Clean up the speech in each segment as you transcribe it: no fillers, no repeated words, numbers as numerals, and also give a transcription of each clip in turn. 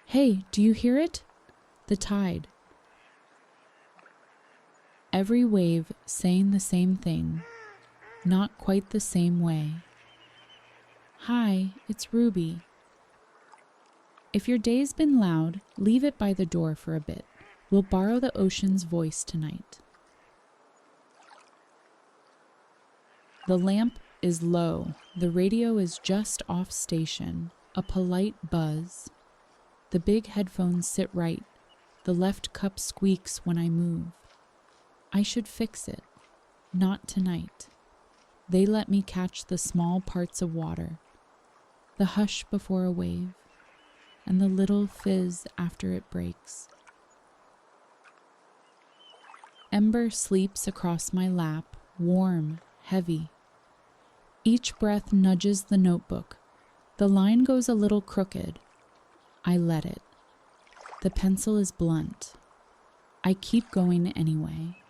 Hey, do you hear it? The tide. Every wave saying the same thing, not quite the same way. Hi, it's Ruby. If your day's been loud, leave it by the door for a bit. We'll borrow the ocean's voice tonight. The lamp is low. The radio is just off station. A polite buzz. The big headphones sit right. The left cup squeaks when I move. I should fix it. Not tonight. They let me catch the small parts of water. The hush before a wave. And the little fizz after it breaks. Ember sleeps across my lap, warm, heavy. Each breath nudges the notebook. The line goes a little crooked. I let it. The pencil is blunt. I keep going anyway.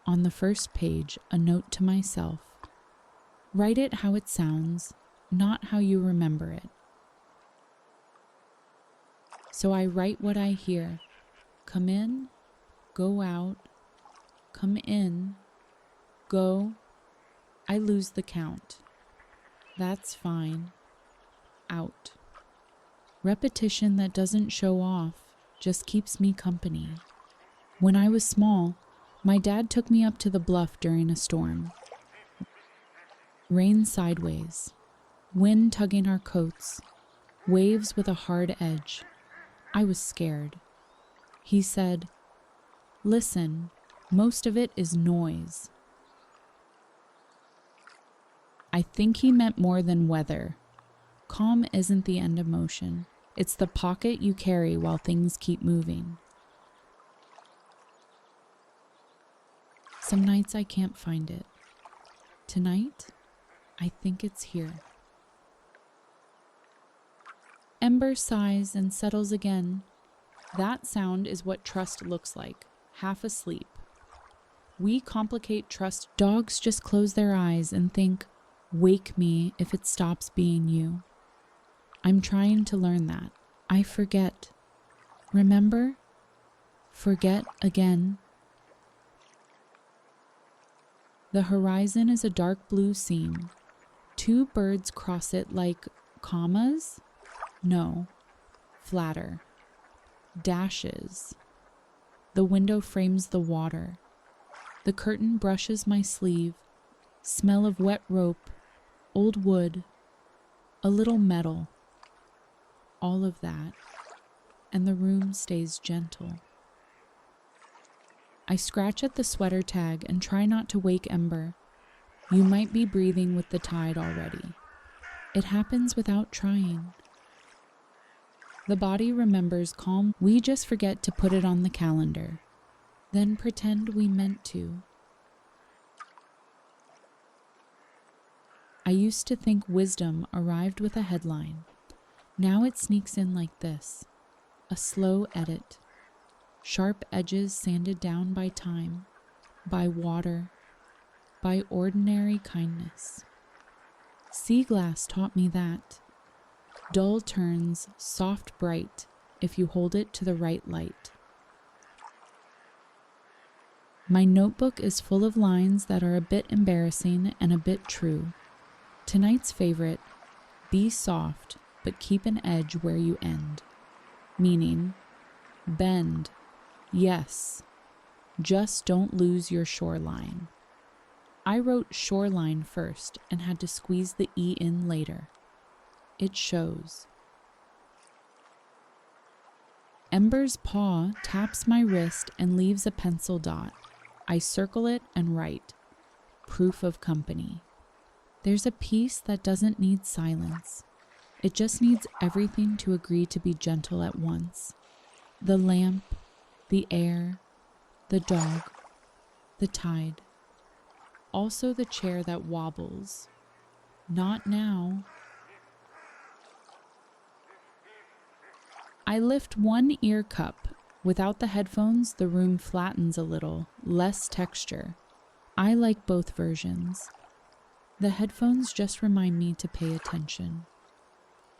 On the first page, a note to myself. Write it how it sounds, not how you remember it. So I write what I hear. Come in, go out, come in, go. I lose the count. That's fine. Out. Repetition that doesn't show off just keeps me company. When I was small, my dad took me up to the bluff during a storm. Rain sideways, wind tugging our coats, waves with a hard edge. I was scared. He said, "Listen, most of it is noise." I think he meant more than weather. Calm isn't the end of motion. It's the pocket you carry while things keep moving. Some nights I can't find it. Tonight, I think it's here. Ember sighs and settles again. That sound is what trust looks like, half asleep. We complicate trust. Dogs just close their eyes and think, "Wake me if it stops being you." I'm trying to learn that. I forget. Remember? Forget again. The horizon is a dark blue seam. Two birds cross it like commas? No, flatter. Dashes. The window frames the water. The curtain brushes my sleeve. Smell of wet rope, old wood, a little metal. All of that, and the room stays gentle. I scratch at the sweater tag and try not to wake Ember. You might be breathing with the tide already. It happens without trying. The body remembers calm. We just forget to put it on the calendar. Then pretend we meant to. I used to think wisdom arrived with a headline. Now it sneaks in like this. A slow edit. Sharp edges sanded down by time, by water, by ordinary kindness. Sea glass taught me that. Dull turns soft bright if you hold it to the right light. My notebook is full of lines that are a bit embarrassing and a bit true. Tonight's favorite, be soft, but keep an edge where you end. Meaning, bend, yes, just don't lose your shoreline. I wrote shoreline first and had to squeeze the E in later. It shows. Ember's paw taps my wrist and leaves a pencil dot. I circle it and write, proof of company. There's a peace that doesn't need silence. It just needs everything to agree to be gentle at once. The lamp, the air, the dog, the tide. Also the chair that wobbles. Not now. I lift one ear cup. Without the headphones, the room flattens a little, less texture. I like both versions. The headphones just remind me to pay attention.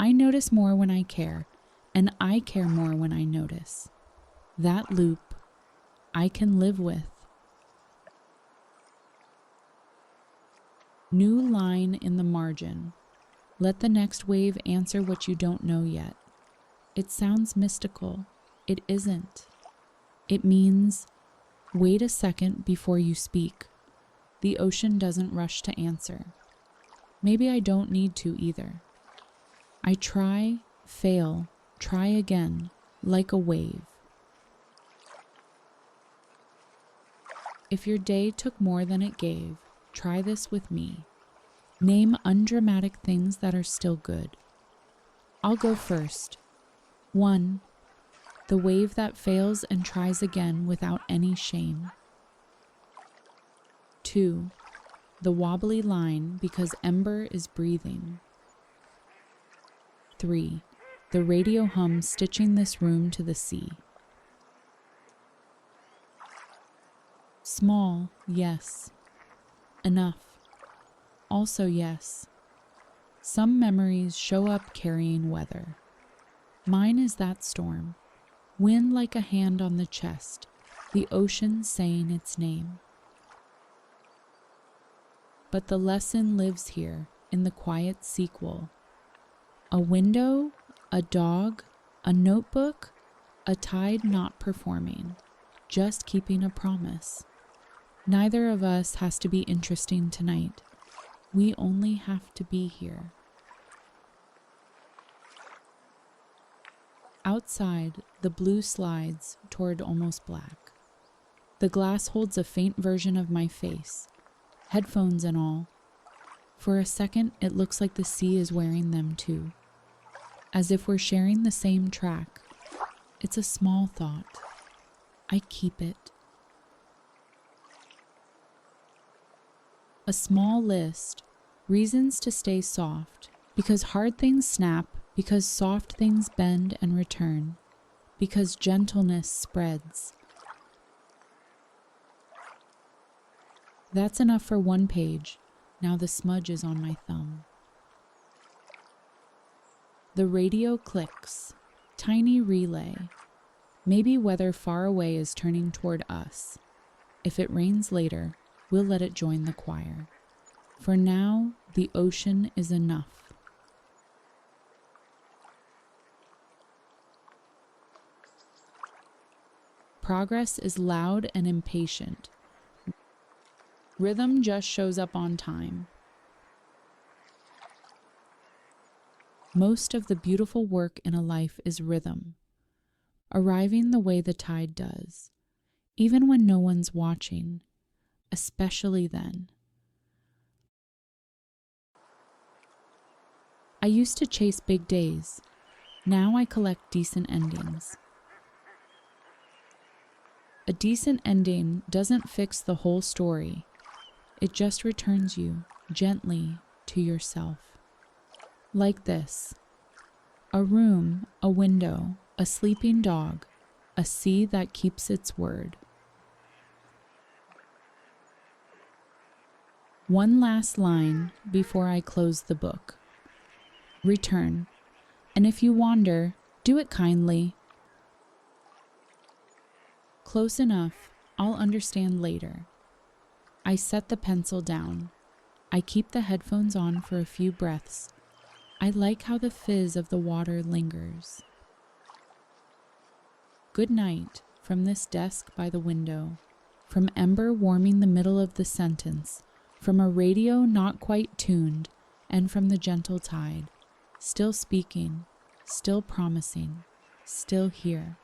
I notice more when I care. And I care more when I notice. That loop I can live with. New line in the margin. Let the next wave answer what you don't know yet. It sounds mystical. It isn't. It means, wait a second before you speak. The ocean doesn't rush to answer. Maybe I don't need to either. I try, fail, try again, like a wave. If your day took more than it gave, try this with me. Name undramatic things that are still good. I'll go first. 1. The wave that fails and tries again without any shame. 2. The wobbly line because ember is breathing. 3. The radio hum stitching this room to the sea. Small, yes. Enough. Also yes. Some memories show up carrying weather. Mine is that storm. Wind like a hand on the chest, the ocean saying its name. But the lesson lives here in the quiet sequel. A window, a dog, a notebook, a tide not performing, just keeping a promise. Neither of us has to be interesting tonight. We only have to be here. Outside, the blue slides toward almost black. The glass holds a faint version of my face, headphones and all. For a second, it looks like the sea is wearing them too, as if we're sharing the same track. It's a small thought. I keep it. A small list, reasons to stay soft, because hard things snap, because soft things bend and return, because gentleness spreads. That's enough for one page. Now the smudge is on my thumb. The radio clicks. Tiny relay. Maybe weather far away is turning toward us. If it rains later, we'll let it join the choir. For now, the ocean is enough. Progress is loud and impatient. Rhythm just shows up on time. Most of the beautiful work in a life is rhythm, arriving the way the tide does, even when no one's watching, especially then. I used to chase big days. Now I collect decent endings. A decent ending doesn't fix the whole story. It just returns you gently to yourself. Like this. A room, a window, a sleeping dog, a sea that keeps its word. One last line before I close the book. Return, and if you wander, do it kindly. Close enough, I'll understand later. I set the pencil down. I keep the headphones on for a few breaths. I like how the fizz of the water lingers. Good night from this desk by the window, from ember warming the middle of the sentence, from a radio not quite tuned, and from the gentle tide, still speaking, still promising, still here.